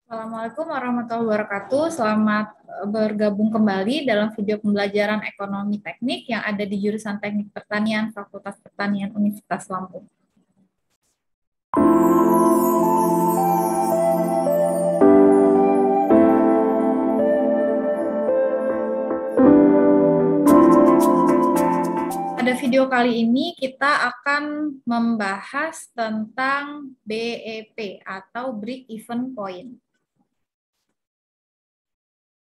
Assalamualaikum warahmatullahi wabarakatuh. Selamat bergabung kembali dalam video pembelajaran ekonomi teknik yang ada di jurusan Teknik Pertanian Fakultas Pertanian Universitas Lampung. Pada video kali ini kita akan membahas tentang BEP atau Break Even Point.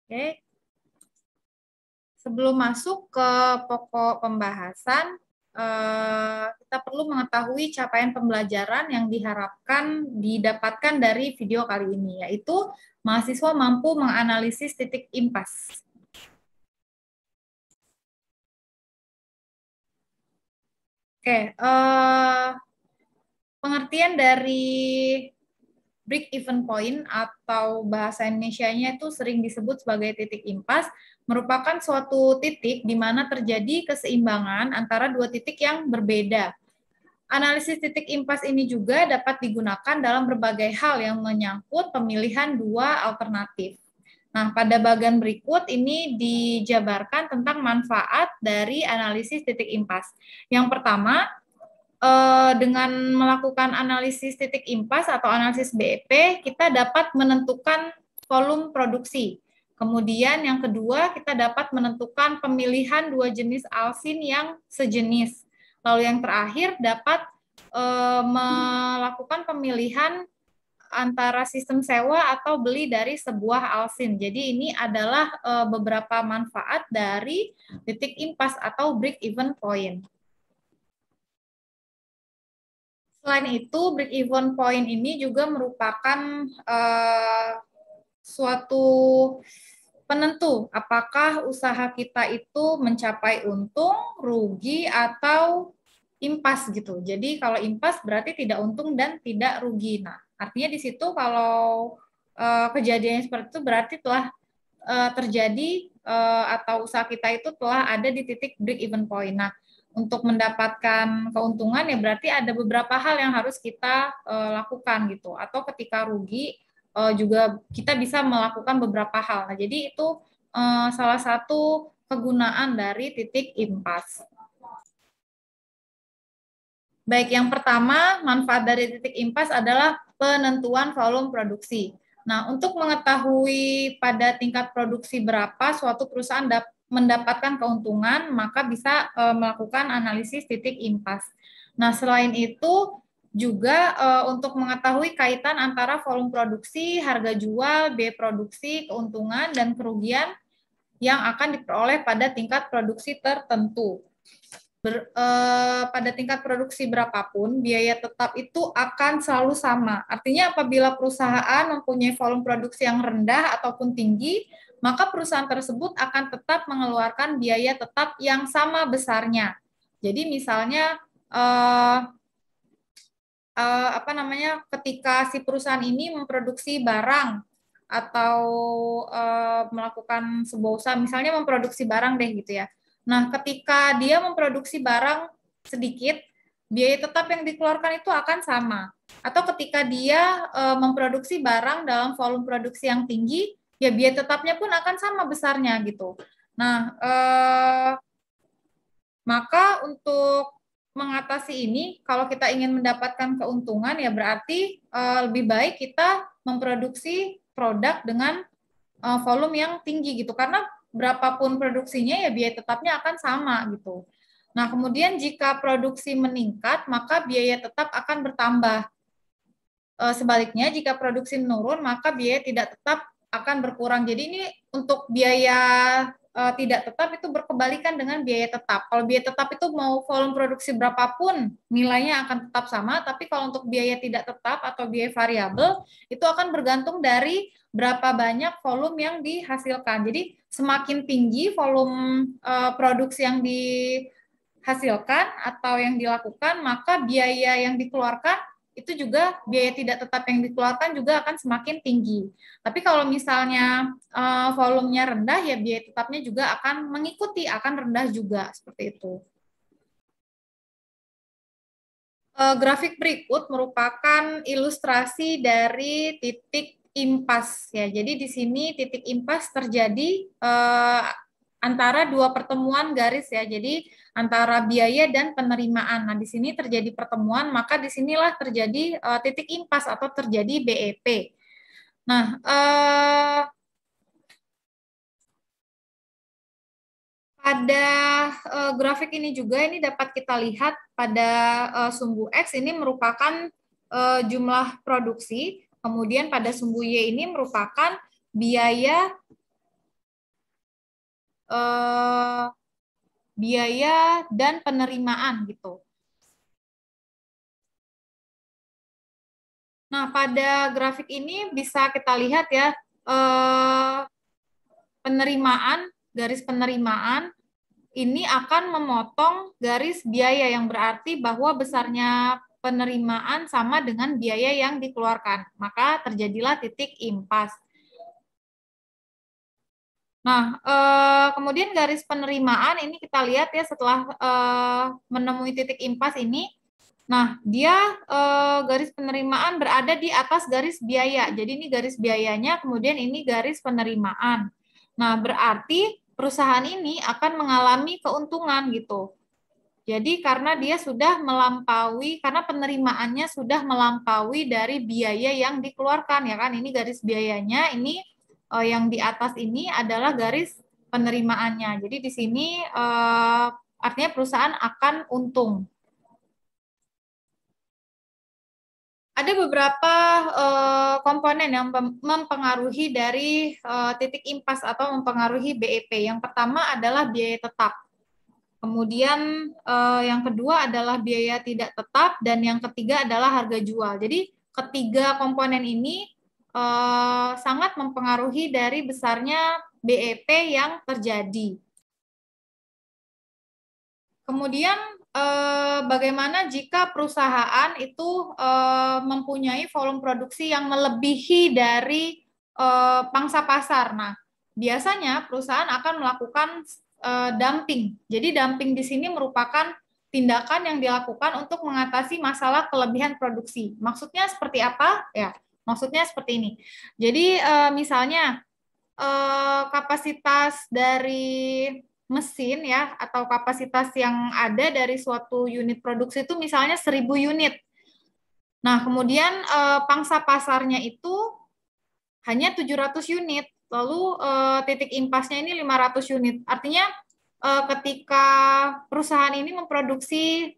Oke. Sebelum masuk ke pokok pembahasan, kita perlu mengetahui capaian pembelajaran yang diharapkan didapatkan dari video kali ini, yaitu mahasiswa mampu menganalisis titik impas. Oke, pengertian dari break even point atau bahasa Indonesianya itu sering disebut sebagai titik impas, merupakan suatu titik di mana terjadi keseimbangan antara dua titik yang berbeda. Analisis titik impas ini juga dapat digunakan dalam berbagai hal yang menyangkut pemilihan dua alternatif. Nah, pada bagian berikut ini dijabarkan tentang manfaat dari analisis titik impas. Yang pertama, dengan melakukan analisis titik impas atau analisis BEP, kita dapat menentukan volume produksi. Kemudian yang kedua, kita dapat menentukan pemilihan dua jenis alsin yang sejenis. Lalu yang terakhir, dapat melakukan pemilihan antara sistem sewa atau beli dari sebuah alsin. Jadi ini adalah beberapa manfaat dari titik impas atau break even point. Selain itu, break even point ini juga merupakan suatu penentu apakah usaha kita itu mencapai untung, rugi, atau impas gitu. Jadi kalau impas berarti tidak untung dan tidak rugi. Nah, artinya di situ kalau kejadian seperti itu berarti telah terjadi atau usaha kita itu telah ada di titik break even point. Nah, untuk mendapatkan keuntungan ya berarti ada beberapa hal yang harus kita lakukan gitu. Atau ketika rugi juga kita bisa melakukan beberapa hal. Nah, jadi itu salah satu kegunaan dari titik impas. Baik, yang pertama, manfaat dari titik impas adalah penentuan volume produksi. Nah, untuk mengetahui pada tingkat produksi berapa suatu perusahaan mendapatkan keuntungan, maka bisa melakukan analisis titik impas. Nah, selain itu, juga untuk mengetahui kaitan antara volume produksi, harga jual, biaya produksi, keuntungan, dan kerugian yang akan diperoleh pada tingkat produksi tertentu. Pada tingkat produksi berapapun, biaya tetap itu akan selalu sama. Artinya apabila perusahaan mempunyai volume produksi yang rendah ataupun tinggi, maka perusahaan tersebut akan tetap mengeluarkan biaya tetap yang sama besarnya. Jadi misalnya ketika si perusahaan ini memproduksi barang atau melakukan sebuah usaha, misalnya memproduksi barang deh gitu ya. Nah, ketika dia memproduksi barang sedikit, biaya tetap yang dikeluarkan itu akan sama. Atau ketika dia memproduksi barang dalam volume produksi yang tinggi, ya biaya tetapnya pun akan sama besarnya gitu. Nah, maka untuk mengatasi ini, kalau kita ingin mendapatkan keuntungan, ya berarti lebih baik kita memproduksi produk dengan volume yang tinggi gitu, karena berapapun produksinya ya biaya tetapnya akan sama gitu. Nah, kemudian jika produksi meningkat, maka biaya tetap akan bertambah. Sebaliknya, jika produksi menurun, maka biaya tidak tetap akan berkurang. Jadi ini untuk biaya tidak tetap itu berkebalikan dengan biaya tetap. Kalau biaya tetap itu mau volume produksi berapapun, nilainya akan tetap sama, tapi kalau untuk biaya tidak tetap atau biaya variabel, itu akan bergantung dari berapa banyak volume yang dihasilkan. Jadi semakin tinggi volume produksi yang dihasilkan atau yang dilakukan, maka biaya yang dikeluarkan itu juga biaya tidak tetap yang dikeluarkan juga akan semakin tinggi. Tapi kalau misalnya volumenya rendah, ya biaya tetapnya juga akan mengikuti, akan rendah juga, seperti itu. Grafik berikut merupakan ilustrasi dari titik impas ya. Jadi di sini titik impas terjadi antara dua pertemuan garis ya. Jadi antara biaya dan penerimaan. Nah, di sini terjadi pertemuan, maka disinilah terjadi titik impas atau terjadi BEP. Nah, pada grafik ini juga ini dapat kita lihat pada sumbu X ini merupakan jumlah produksi, kemudian pada sumbu Y ini merupakan biaya biaya dan penerimaan gitu. Nah, pada grafik ini bisa kita lihat ya, penerimaan, garis penerimaan ini akan memotong garis biaya yang berarti bahwa besarnya penerimaan sama dengan biaya yang dikeluarkan. Maka terjadilah titik impas. Nah, kemudian garis penerimaan ini kita lihat ya setelah menemui titik impas ini. Nah, dia garis penerimaan berada di atas garis biaya. Jadi ini garis biayanya, kemudian ini garis penerimaan. Nah, berarti perusahaan ini akan mengalami keuntungan gitu. Jadi karena dia sudah melampaui, karena penerimaannya sudah melampaui dari biaya yang dikeluarkan ya kan. Ini garis biayanya, ini yang di atas ini adalah garis penerimaannya. Jadi di sini artinya perusahaan akan untung. Ada beberapa komponen yang mempengaruhi dari titik impas atau mempengaruhi BEP. Yang pertama adalah biaya tetap. Kemudian yang kedua adalah biaya tidak tetap, dan yang ketiga adalah harga jual. Jadi ketiga komponen ini sangat mempengaruhi dari besarnya BEP yang terjadi. Kemudian bagaimana jika perusahaan itu mempunyai volume produksi yang melebihi dari pangsa pasar? Nah, biasanya perusahaan akan melakukan dumping. Jadi dumping di sini merupakan tindakan yang dilakukan untuk mengatasi masalah kelebihan produksi. Maksudnya seperti apa? Ya, maksudnya seperti ini. Jadi misalnya kapasitas dari mesin ya, atau kapasitas yang ada dari suatu unit produksi itu misalnya 1000 unit. Nah, kemudian pangsa pasarnya itu hanya 700 unit, lalu titik impasnya ini 500 unit. Artinya ketika perusahaan ini memproduksi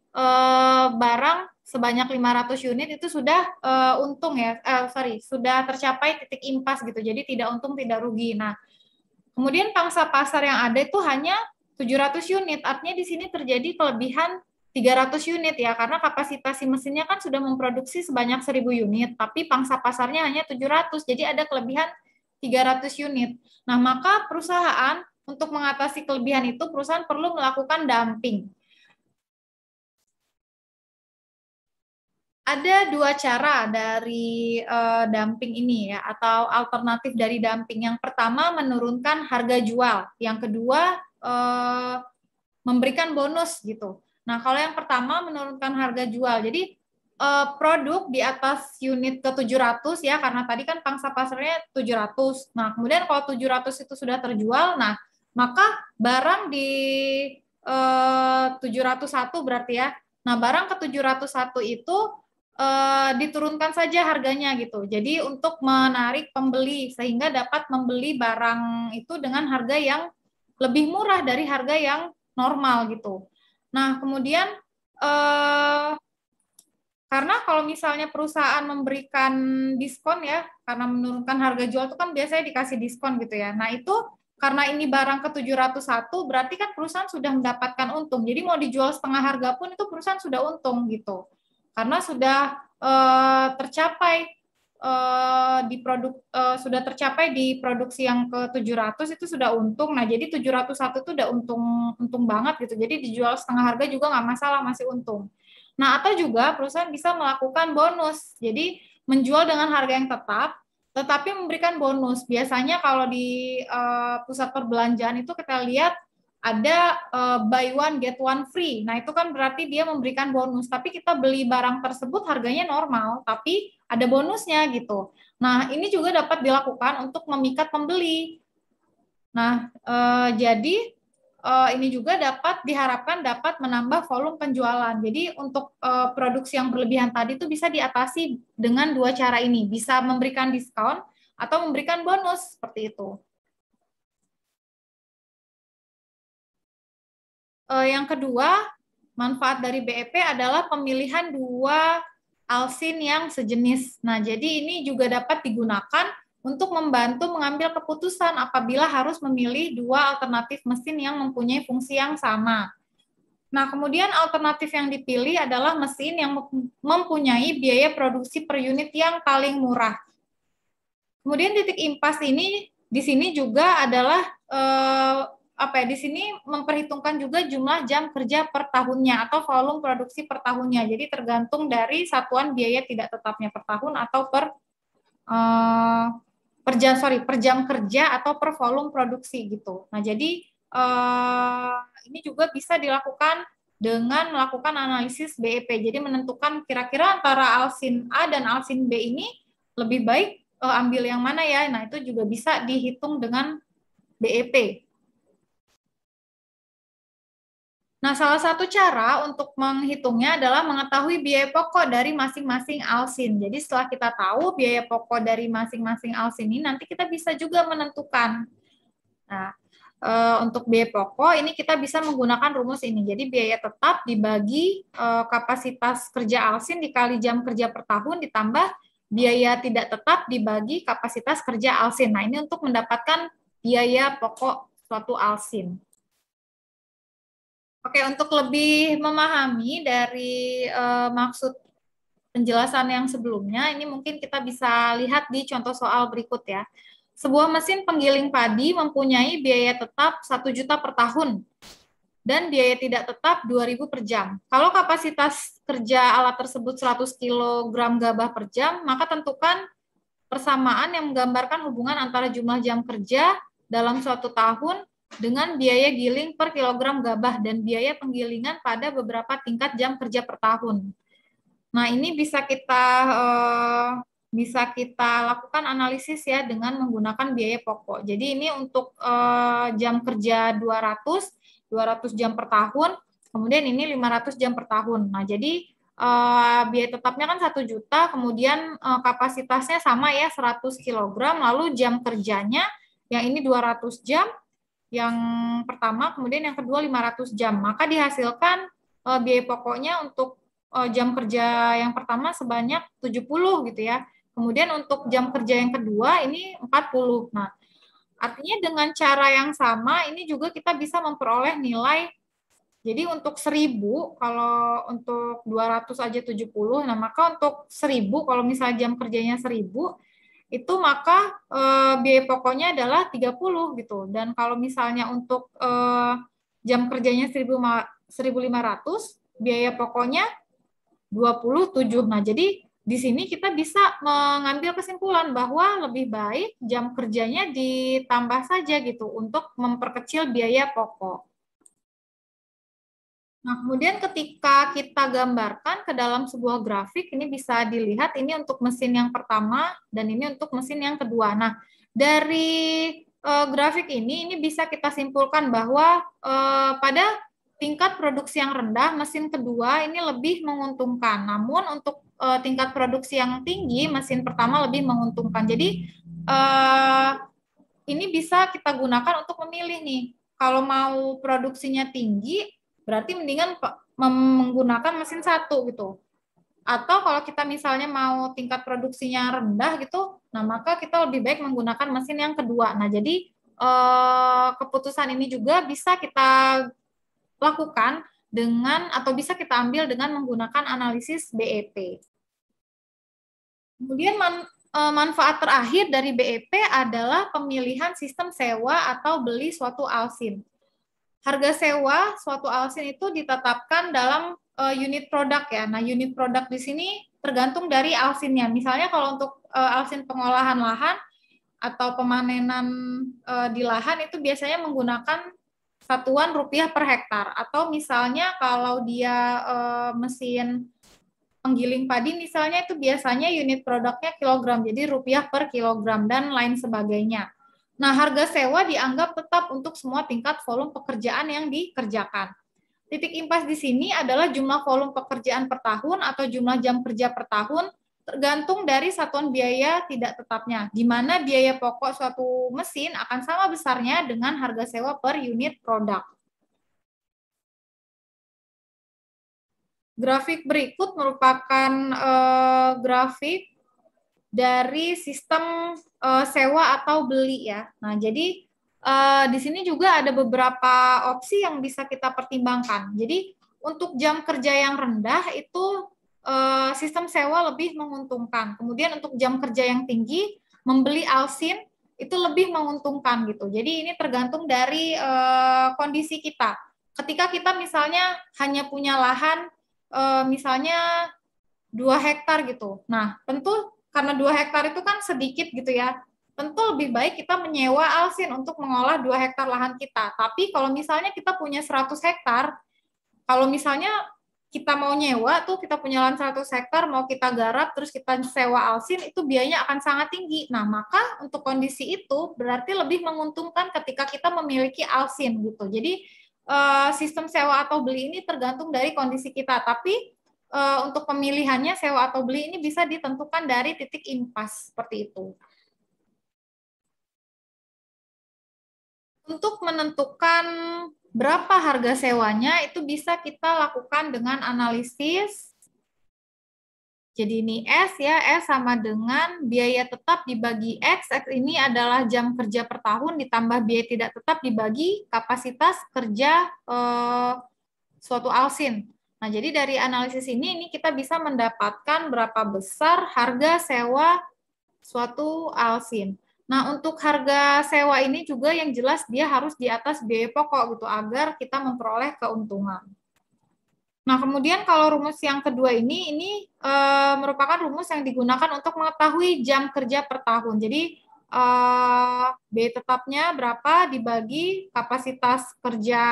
barang sebanyak 500 unit itu sudah untung ya, sudah tercapai titik impas gitu. Jadi tidak untung, tidak rugi. Nah, kemudian pangsa pasar yang ada itu hanya 700 unit. Artinya di sini terjadi kelebihan 300 unit ya, karena kapasitas si mesinnya kan sudah memproduksi sebanyak 1000 unit, tapi pangsa pasarnya hanya 700. Jadi ada kelebihan 300 unit. Nah, maka perusahaan untuk mengatasi kelebihan itu, perusahaan perlu melakukan dumping. Ada dua cara dari dumping ini ya, atau alternatif dari dumping. Yang pertama menurunkan harga jual, yang kedua memberikan bonus gitu. Nah, kalau yang pertama menurunkan harga jual, jadi produk di atas unit ke 700 ya, karena tadi kan pangsa pasarnya 700. Nah, kemudian kalau 700 itu sudah terjual, nah maka barang di 701 berarti ya. Nah, barang ke 701 itu diturunkan saja harganya gitu. Jadi untuk menarik pembeli sehingga dapat membeli barang itu dengan harga yang lebih murah dari harga yang normal gitu. Nah, kemudian karena kalau misalnya perusahaan memberikan diskon ya, karena menurunkan harga jual itu kan biasanya dikasih diskon gitu ya. Nah, itu karena ini barang ke 701 berarti kan perusahaan sudah mendapatkan untung. Jadi mau dijual setengah harga pun itu perusahaan sudah untung gitu. Karena sudah tercapai sudah tercapai di produksi yang ke 700 itu sudah untung. Nah, jadi 701 itu udah untung banget gitu. Jadi dijual setengah harga juga nggak masalah, masih untung. Nah, atau juga perusahaan bisa melakukan bonus. Jadi menjual dengan harga yang tetap, tetapi memberikan bonus. Biasanya kalau di pusat perbelanjaan itu kita lihat ada buy one get one free. Nah, itu kan berarti dia memberikan bonus, tapi kita beli barang tersebut harganya normal, tapi ada bonusnya gitu. Nah, ini juga dapat dilakukan untuk memikat pembeli. Nah, jadi ini juga diharapkan dapat menambah volume penjualan. Jadi untuk produksi yang berlebihan tadi itu bisa diatasi dengan dua cara ini, bisa memberikan diskon atau memberikan bonus seperti itu. Yang kedua, manfaat dari BEP adalah pemilihan dua alsin yang sejenis. Nah, jadi ini juga dapat digunakan untuk membantu mengambil keputusan apabila harus memilih dua alternatif mesin yang mempunyai fungsi yang sama. Nah, kemudian alternatif yang dipilih adalah mesin yang mempunyai biaya produksi per unit yang paling murah. Kemudian titik impas ini di sini juga adalah di sini memperhitungkan juga jumlah jam kerja per tahunnya atau volume produksi per tahunnya. Jadi tergantung dari satuan biaya tidak tetapnya per tahun atau per jam kerja atau per volume produksi gitu. Nah, jadi ini juga bisa dilakukan dengan melakukan analisis BEP. Jadi menentukan kira-kira antara alsin A dan alsin B ini lebih baik ambil yang mana ya. Nah, itu juga bisa dihitung dengan BEP. Nah, salah satu cara untuk menghitungnya adalah mengetahui biaya pokok dari masing-masing alsin. Jadi setelah kita tahu biaya pokok dari masing-masing alsin ini, nanti kita bisa juga menentukan. Nah, untuk biaya pokok ini kita bisa menggunakan rumus ini. Jadi biaya tetap dibagi kapasitas kerja alsin dikali jam kerja per tahun ditambah biaya tidak tetap dibagi kapasitas kerja alsin. Nah, ini untuk mendapatkan biaya pokok suatu alsin. Oke, untuk lebih memahami dari maksud penjelasan yang sebelumnya, ini mungkin kita bisa lihat di contoh soal berikut ya. Sebuah mesin penggiling padi mempunyai biaya tetap 1 juta per tahun dan biaya tidak tetap 2.000 per jam. Kalau kapasitas kerja alat tersebut 100 kg gabah per jam, maka tentukan persamaan yang menggambarkan hubungan antara jumlah jam kerja dalam suatu tahun dengan biaya giling per kilogram gabah dan biaya penggilingan pada beberapa tingkat jam kerja per tahun. Nah, ini bisa kita lakukan analisis ya dengan menggunakan biaya pokok. Jadi ini untuk jam kerja 200 jam per tahun, kemudian ini 500 jam per tahun. Nah, jadi biaya tetapnya kan 1 juta, kemudian kapasitasnya sama ya 100 kg, lalu jam kerjanya yang ini 200 jam, yang pertama, kemudian yang kedua 500 jam. Maka dihasilkan biaya pokoknya untuk jam kerja yang pertama sebanyak 70 gitu ya. Kemudian untuk jam kerja yang kedua ini 40. Nah, artinya dengan cara yang sama ini juga kita bisa memperoleh nilai. Jadi untuk 1000, kalau untuk 200 aja 70, nah maka untuk 1000, kalau misalnya jam kerjanya 1000, itu maka biaya pokoknya adalah 30 gitu. Dan kalau misalnya untuk jam kerjanya 1.500, biaya pokoknya 27. Nah, jadi di sini kita bisa mengambil kesimpulan bahwa lebih baik jam kerjanya ditambah saja gitu untuk memperkecil biaya pokok. Nah, kemudian ketika kita gambarkan ke dalam sebuah grafik, ini bisa dilihat ini untuk mesin yang pertama dan ini untuk mesin yang kedua. Nah, dari grafik ini bisa kita simpulkan bahwa pada tingkat produksi yang rendah, mesin kedua ini lebih menguntungkan. Namun untuk tingkat produksi yang tinggi, mesin pertama lebih menguntungkan. Jadi ini bisa kita gunakan untuk memilih nih. Kalau mau produksinya tinggi, berarti mendingan menggunakan mesin satu gitu. Atau kalau kita misalnya mau tingkat produksinya rendah gitu, nah maka kita lebih baik menggunakan mesin yang kedua. Nah, jadi keputusan ini juga bisa kita lakukan dengan atau bisa kita ambil dengan menggunakan analisis BEP. Kemudian manfaat terakhir dari BEP adalah pemilihan sistem sewa atau beli suatu alsin. Harga sewa suatu alsin itu ditetapkan dalam unit produk ya. Nah, unit produk di sini tergantung dari alsinnya. Misalnya kalau untuk alsin pengolahan lahan atau pemanenan di lahan itu biasanya menggunakan satuan rupiah per hektar. Atau misalnya kalau dia mesin penggiling padi misalnya itu biasanya unit produknya kilogram, jadi rupiah per kilogram dan lain sebagainya. Nah, harga sewa dianggap tetap untuk semua tingkat volume pekerjaan yang dikerjakan. Titik impas di sini adalah jumlah volume pekerjaan per tahun atau jumlah jam kerja per tahun tergantung dari satuan biaya tidak tetapnya, di mana biaya pokok suatu mesin akan sama besarnya dengan harga sewa per unit produk. Grafik berikut merupakan grafik dari sistem sewa atau beli ya. Nah, jadi di sini juga ada beberapa opsi yang bisa kita pertimbangkan. Jadi untuk jam kerja yang rendah itu sistem sewa lebih menguntungkan. Kemudian untuk jam kerja yang tinggi, membeli alsin itu lebih menguntungkan gitu. Jadi ini tergantung dari kondisi kita. Ketika kita misalnya hanya punya lahan misalnya 2 hektar gitu. Nah, tentu karena 2 hektar itu kan sedikit gitu ya. Tentu lebih baik kita menyewa alsin untuk mengolah 2 hektar lahan kita. Tapi kalau misalnya kita punya 100 hektar, kalau misalnya kita mau nyewa tuh, kita punya lahan 100 hektar, mau kita garap, terus kita sewa alsin, itu biayanya akan sangat tinggi. Nah, maka untuk kondisi itu berarti lebih menguntungkan ketika kita memiliki alsin gitu. Jadi, sistem sewa atau beli ini tergantung dari kondisi kita. Tapi, untuk pemilihannya sewa atau beli ini bisa ditentukan dari titik impas, seperti itu. Untuk menentukan berapa harga sewanya itu bisa kita lakukan dengan analisis. Jadi ini S ya, S sama dengan biaya tetap dibagi X. X ini adalah jam kerja per tahun ditambah biaya tidak tetap dibagi kapasitas kerja suatu alsin. Nah, jadi dari analisis ini kita bisa mendapatkan berapa besar harga sewa suatu alsin. Nah, untuk harga sewa ini juga yang jelas dia harus di atas biaya pokok gitu agar kita memperoleh keuntungan. Nah, kemudian kalau rumus yang kedua ini merupakan rumus yang digunakan untuk mengetahui jam kerja per tahun. Jadi biaya tetapnya berapa dibagi kapasitas kerja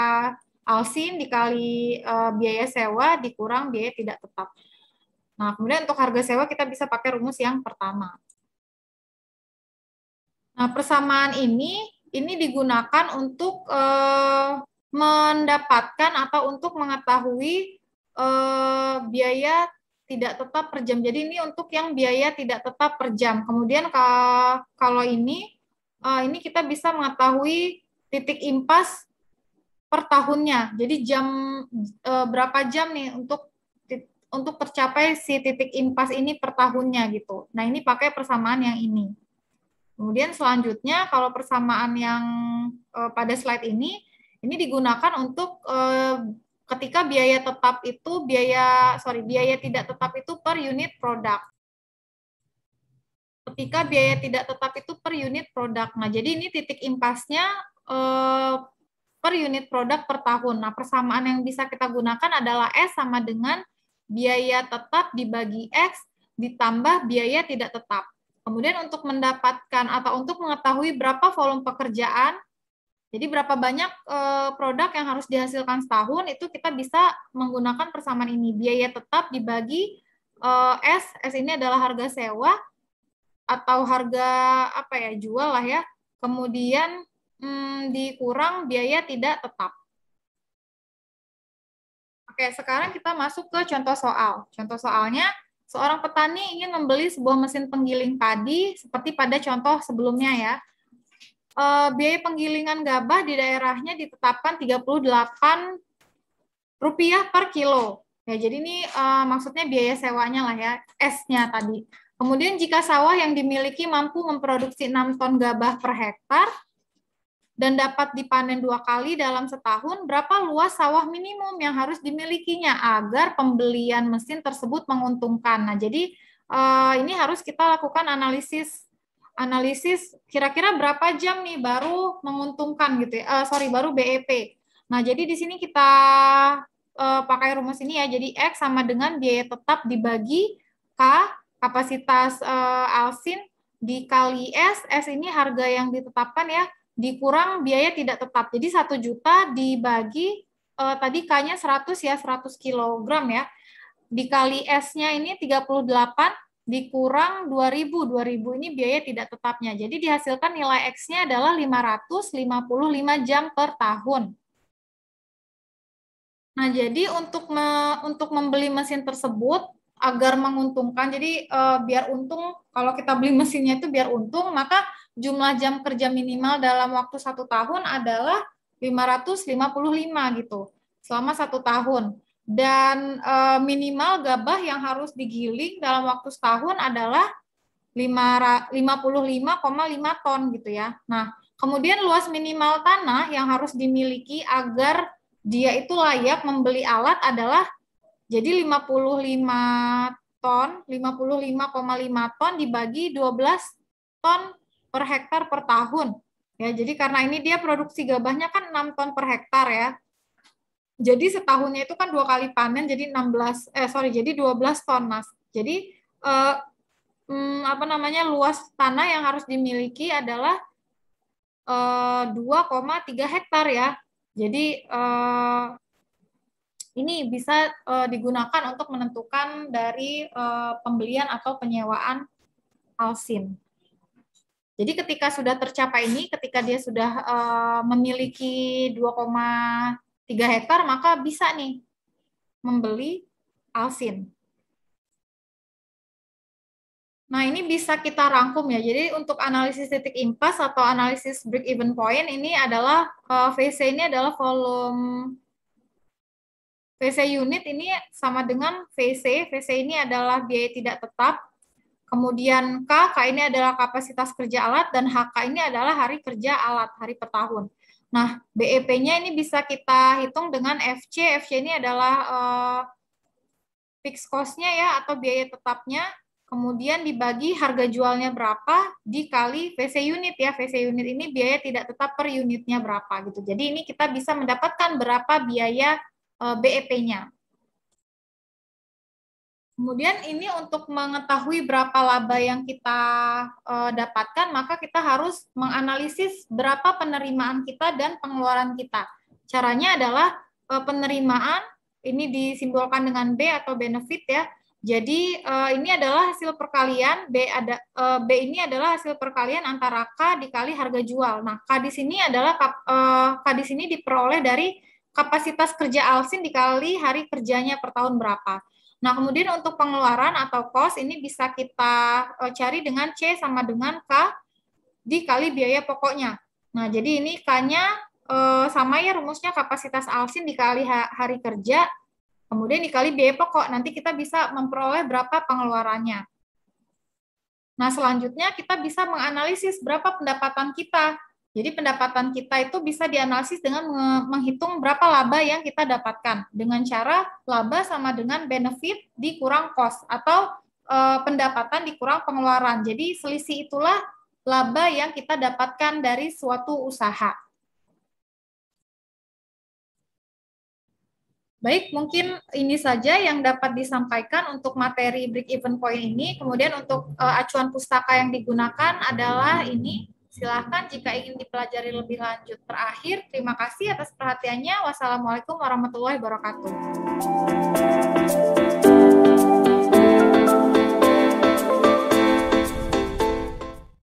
alsin dikali biaya sewa dikurang biaya tidak tetap. Nah, kemudian untuk harga sewa kita bisa pakai rumus yang pertama. Nah, persamaan ini digunakan untuk mendapatkan atau untuk mengetahui biaya tidak tetap per jam. Jadi ini untuk yang biaya tidak tetap per jam. Kemudian kalau ini kita bisa mengetahui titik impas per tahunnya. Jadi berapa jam nih untuk tercapai si titik impas ini per tahunnya gitu. Nah, ini pakai persamaan yang ini. Kemudian selanjutnya kalau persamaan yang pada slide ini digunakan untuk ketika biaya tetap itu biaya tidak tetap itu per unit produk. Ketika biaya tidak tetap itu per unit produk. Nah, jadi ini titik impasnya per unit produk per tahun. Nah, persamaan yang bisa kita gunakan adalah S sama dengan biaya tetap dibagi X ditambah biaya tidak tetap. Kemudian untuk mendapatkan atau untuk mengetahui berapa volume pekerjaan, jadi berapa banyak produk yang harus dihasilkan setahun, itu kita bisa menggunakan persamaan ini. Biaya tetap dibagi S ini adalah harga sewa atau harga jual lah ya. Kemudian dikurang biaya tidak tetap. Oke, sekarang kita masuk ke contoh soal. Contoh soalnya, seorang petani ingin membeli sebuah mesin penggiling padi seperti pada contoh sebelumnya ya. Biaya penggilingan gabah di daerahnya ditetapkan Rp38 per kilo. Ya, jadi ini maksudnya biaya sewanya lah ya, S-nya tadi. Kemudian jika sawah yang dimiliki mampu memproduksi 6 ton gabah per hektar dan dapat dipanen 2 kali dalam setahun, berapa luas sawah minimum yang harus dimilikinya agar pembelian mesin tersebut menguntungkan. Nah, jadi ini harus kita lakukan analisis kira-kira berapa jam nih baru menguntungkan gitu ya. Baru BEP. Nah, jadi di sini kita pakai rumus ini ya. Jadi X sama dengan biaya tetap dibagi K, kapasitas alsin dikali S. S ini harga yang ditetapkan ya. dikurang biaya tidak tetap. Jadi 1 juta dibagi, tadi K-nya 100 ya, 100 kilogram ya. Dikali S-nya ini 38, dikurang 2000. 2000 ini biaya tidak tetapnya. Jadi dihasilkan nilai X-nya adalah 555 jam per tahun. Nah, jadi untuk membeli mesin tersebut agar menguntungkan, jadi biar untung, kalau kita beli mesinnya itu biar untung, maka jumlah jam kerja minimal dalam waktu 1 tahun adalah 555 gitu, selama 1 tahun. Dan minimal gabah yang harus digiling dalam waktu setahun adalah 55,5 ton gitu ya. Nah, kemudian luas minimal tanah yang harus dimiliki agar dia itu layak membeli alat adalah jadi 55 ton, 55,5 ton dibagi 12 ton per hektar per tahun. Ya, jadi karena ini dia produksi gabahnya kan 6 ton per hektar ya. Jadi setahunnya itu kan 2 kali panen jadi 12 ton, Mas. Jadi luas tanah yang harus dimiliki adalah 2,3 hektar ya. Jadi ini bisa digunakan untuk menentukan dari pembelian atau penyewaan alsin. Jadi ketika sudah tercapai ini, ketika dia sudah memiliki 2,3 hektar, maka bisa nih membeli alsin. Nah, ini bisa kita rangkum ya. Jadi untuk analisis titik impas atau analisis break even point ini adalah VC ini adalah volume VC unit ini sama dengan VC. VC ini adalah biaya tidak tetap. Kemudian K ini adalah kapasitas kerja alat dan HK ini adalah hari kerja alat, hari per tahun. Nah, BEP-nya ini bisa kita hitung dengan FC. FC ini adalah fixed cost-nya ya atau biaya tetapnya. Kemudian dibagi harga jualnya berapa dikali VC unit ya. VC unit ini biaya tidak tetap per unitnya berapa gitu. Jadi ini kita bisa mendapatkan berapa biaya BEP-nya. Kemudian ini untuk mengetahui berapa laba yang kita dapatkan, maka kita harus menganalisis berapa penerimaan kita dan pengeluaran kita. Caranya adalah penerimaan ini disimbolkan dengan B atau benefit ya. Jadi ini adalah hasil perkalian B ini adalah hasil perkalian antara K dikali harga jual. Nah, K di sini adalah K di sini diperoleh dari kapasitas kerja alsin dikali hari kerjanya per tahun berapa. Nah, kemudian untuk pengeluaran atau cost ini bisa kita cari dengan C sama dengan K dikali biaya pokoknya. Nah, jadi ini K-nya sama ya rumusnya kapasitas alsin dikali hari kerja kemudian dikali biaya pokok, nanti kita bisa memperoleh berapa pengeluarannya. Nah, selanjutnya kita bisa menganalisis berapa pendapatan kita. Jadi pendapatan kita itu bisa dianalisis dengan menghitung berapa laba yang kita dapatkan. Dengan cara laba sama dengan benefit dikurang cost, atau pendapatan dikurang pengeluaran. Jadi selisih itulah laba yang kita dapatkan dari suatu usaha. Baik, mungkin ini saja yang dapat disampaikan untuk materi break even point ini. Kemudian untuk acuan pustaka yang digunakan adalah ini. Silahkan jika ingin dipelajari lebih lanjut. Terakhir, terima kasih atas perhatiannya. Wassalamualaikum warahmatullahi wabarakatuh.